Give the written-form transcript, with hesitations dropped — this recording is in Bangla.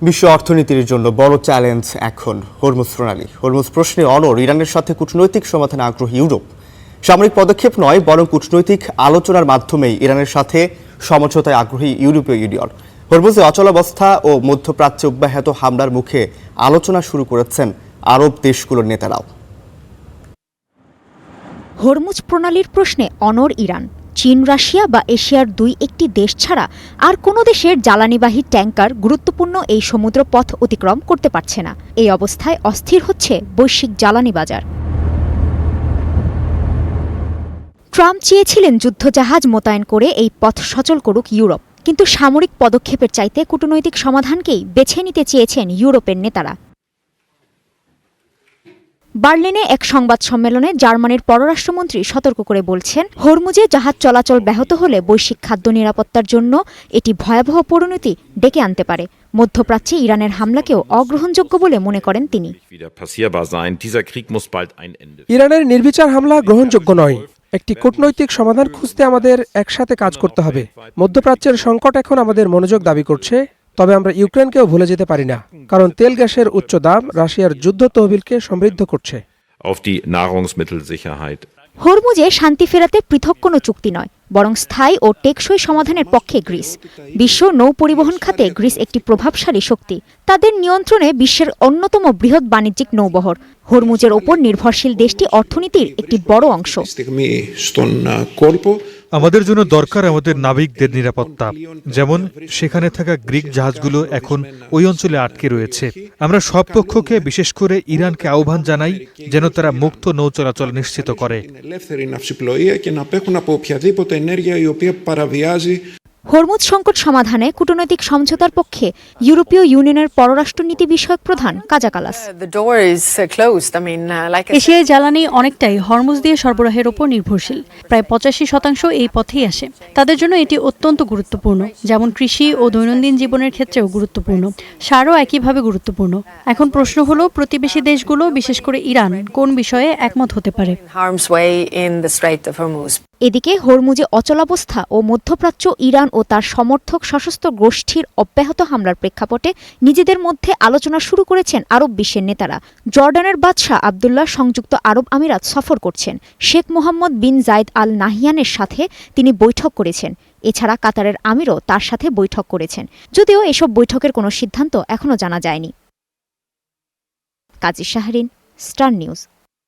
বিশ্ব অর্থনীতির জন্য বড় চ্যালেঞ্জ এখন হরমুজ প্রণালী। হরমুজ প্রশ্নে অনড় ইরানের সাথে কূটনৈতিক সমাধানে আগ্রহী ইউরোপ। সামরিক পদক্ষেপ নয়, বরং কূটনৈতিক আলোচনার মাধ্যমেই ইরানের সাথে সমঝোতায় আগ্রহী ইউরোপীয় ইউনিয়ন। হরমুজে অচলাবস্থা ও মধ্যপ্রাচ্যে অব্যাহত হামলার মুখে আলোচনা শুরু করেছেন আরব দেশগুলোর নেতারাও। হরমুজ প্রণালীর প্রশ্নে অনড় ইরান। চীন, রাশিয়া বা এশিয়ার দুই একটি দেশ ছাড়া আর কোনো দেশের জ্বালানিবাহী ট্যাঙ্কার গুরুত্বপূর্ণ এই সমুদ্র পথ অতিক্রম করতে পারছে না। এই অবস্থায় অস্থির হচ্ছে বৈশ্বিক জ্বালানি বাজার। ট্রাম্প চেয়েছিলেন যুদ্ধজাহাজ মোতায়েন করে এই পথ সচল করুক ইউরোপ, কিন্তু সামরিক পদক্ষেপের চাইতে কূটনৈতিক সমাধানকেই বেছে নিতে চেয়েছেন ইউরোপের নেতারা। বার্লিনে এক সংবাদ সম্মেলনে জার্মানির পররাষ্ট্রমন্ত্রী সতর্ক করে বলছেন, হরমুজে জাহাজ চলাচল ব্যাহত হলে বৈশ্বিক খাদ্য নিরাপত্তার জন্য এটি ভয়াবহ পরিণতি ডেকে আনতে পারে। মধ্যপ্রাচ্যে ইরানের হামলাকেও অগ্রহণযোগ্য বলে মনে করেন তিনি। ইরানের নির্বিচার হামলা গ্রহণযোগ্য নয়। একটি কূটনৈতিক সমাধান খুঁজতে আমাদের একসাথে কাজ করতে হবে। মধ্যপ্রাচ্যের সংকট এখন আমাদের মনোযোগ দাবি করছে, তবে আমরা ইউক্রেনকেও ভুলে যেতে পারি না, কারণ তেল গ্যাসের উচ্চ দাম রাশিয়ার যুদ্ধ তহবিলকে সমৃদ্ধ করছে। হরমুজে শান্তি ফেরাতে পৃথক কোনো চুক্তি নয়, বরং স্থায়ী ও টেকসই সমাধানের পক্ষে গ্রিস। বিশ্ব নৌ পরিবহন খাতে গ্রিস একটি প্রভাবশালী শক্তি। তাদের নিয়ন্ত্রণে বিশ্বের অন্যতম বৃহৎ বাণিজ্যিক নৌবহর। হরমুজের ওপর নির্ভরশীল দেশটি অর্থনীতির একটি বড় অংশ। আমাদের জন্য দরকার আমাদের নাবিকদের নিরাপত্তা, যেমন সেখানে থাকা গ্রিক জাহাজগুলো এখন ওই অঞ্চলে আটকে রয়েছে। আমরা সব পক্ষকে, বিশেষ করে ইরানকে আহ্বান জানাই যেন তারা মুক্ত নৌ চলাচল নিশ্চিত করে। হরমুজ সংকট সমাধানে কূটনৈতিক সমঝোতার পক্ষে ইউরোপীয় ইউনিয়নের পররাষ্ট্রনীতি বিষয়ক প্রধান কাজা কালাস। এশিয়ায় জ্বালানি অনেকটাই হরমুজ দিয়ে সরবরাহের উপর নির্ভরশীল। প্রায় 85% এই পথেই আসে। তাদের জন্য এটি অত্যন্ত গুরুত্বপূর্ণ, যেমন কৃষি ও দৈনন্দিন জীবনের ক্ষেত্রেও গুরুত্বপূর্ণ। সারও একইভাবে গুরুত্বপূর্ণ। এখন প্রশ্ন হলো, প্রতিবেশী দেশগুলো, বিশেষ করে ইরান, কোন বিষয়ে একমত হতে পারে। এদিকে হরমুজে অচলাবস্থা ও মধ্যপ্রাচ্য, ইরান ও তার সমর্থক সশস্ত্র গোষ্ঠীর অব্যাহত হামলার প্রেক্ষাপটে নিজেদের মধ্যে আলোচনা শুরু করেছেন আরব বিশ্বের নেতারা। জর্ডানের বাদশাহ আবদুল্লাহ সংযুক্ত আরব আমিরাত সফর করছেন। শেখ মোহাম্মদ বিন জায়েদ আল নাহিয়ানের সাথে তিনি বৈঠক করেছেন। এছাড়া কাতারের আমিরও তার সাথে বৈঠক করেছেন, যদিও এসব বৈঠকের কোনো সিদ্ধান্ত এখনো জানা যায়নি। কাজী শাহরিন, স্টার নিউজ।